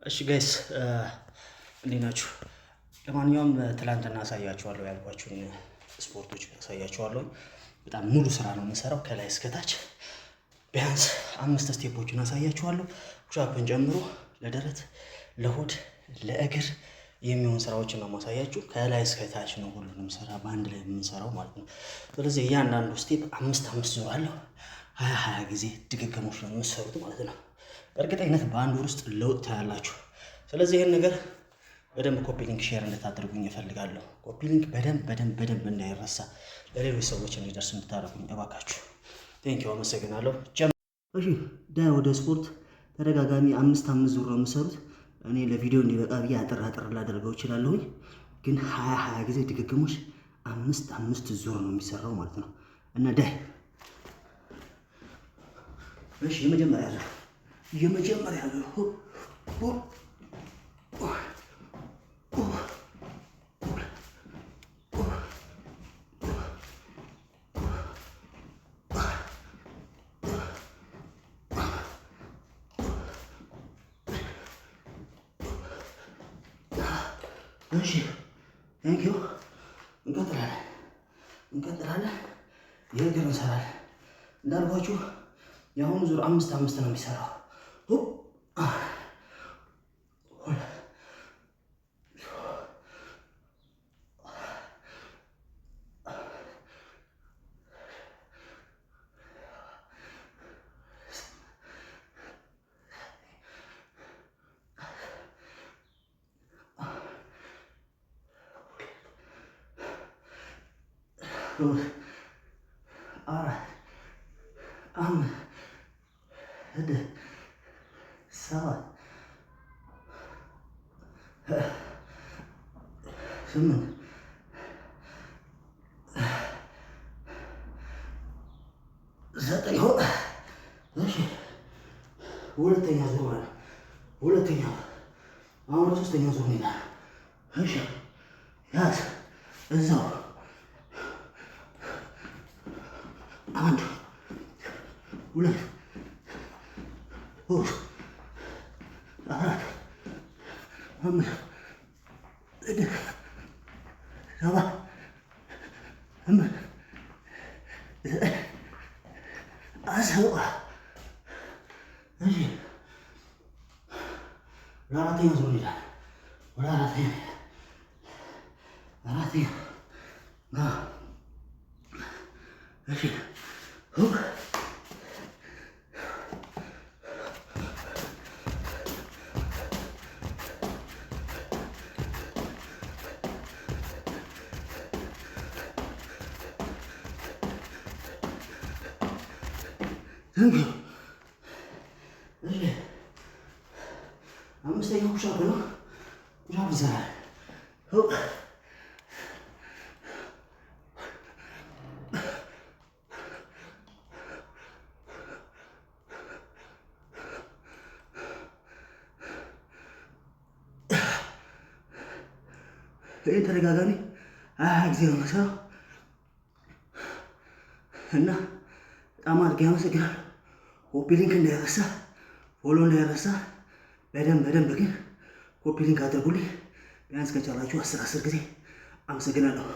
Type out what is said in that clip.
እሺ ጋይስ እንዴት ናችሁ? ለማንኛውም ትላንትና አሳያችኋለሁ ያልኳችሁን ስፖርቶች አሳያችኋለሁ። በጣም ሙሉ ስራ ነው የምንሰራው ከላይ እስከታች ቢያንስ 5 ስቴፖችን አሳያችኋለሁ። ፑሻፕን ጨምሮ ለደረት፣ ለሆድ፣ ለእግር የሚሆን ስራዎችን ነው ማሳያችሁ። ከላይ እስከታች ነው ሁሉንም ስራ በአንድ ላይ የምንሰራው ማለት ነው። ስለዚህ እያንዳንዱ ስቴፕ 5 ዙር አለው። 20 ጊዜ ድግግሞች ነው የምትሰሩት ማለት ነው። በእርግጠኝነት በአንድ ወር ውስጥ ለውጥ ታያላችሁ። ስለዚህ ይህን ነገር በደንብ ኮፒ ሊንክ ሼር እንድታደርጉኝ እፈልጋለሁ። ኮፒ ሊንክ በደንብ እንዳይረሳ ለሌሎች ሰዎች እንዲደርስ እንድታደርጉኝ እባካችሁ። ቴንኪው፣ አመሰግናለሁ። እሺ ወደ ስፖርት ተደጋጋሚ 5 ዙር ነው የምሰሩት። እኔ ለቪዲዮ እንዲበቃ ብዬ አጠር ላደርገው እችላለሁኝ፣ ግን 20 ጊዜ ድግግሞች 5 ዙር ነው የሚሰራው ማለት ነው። እና እሺ የመጀመሪያ ነው እሺ ቴንኪው። እንቀጥላለን። የእግር እንሰራለን እንዳልኳችሁ። የአሁኑ ዙር 5 ነው የሚሰራው። አራት፣ አምስት፣ ስድስት፣ ሰባት፣ 8፣ 9። እሺ ሁለተኛ ዙር አሁን ሶስተኛ ዙር ነው። እሺ ያዝ እዛው 1፣ 2፣ 3፣ 4፣ 5፣ 6፣ 7፣ 8፣ 9፣ 10። እሺ ለአራተኛ ዙር እንሄዳለን። ወደ አራተኛ እሺ አምስተኛው ፑሻፕ ነው። ፑሻፕ እንሰራለን። ይህ ተደጋጋሚ 20 ጊዜ ነው የምሰራው እና በጣም አድርጌ አመሰግናለሁ። ኮፒ ሊንክ እንዳይረሳ፣ ፎሎ እንዳይረሳ። በደንብ ግን ኮፒ ሊንክ አድርጉልኝ። ቢያንስ ከቻላችሁ 10 ጊዜ። አመሰግናለሁ።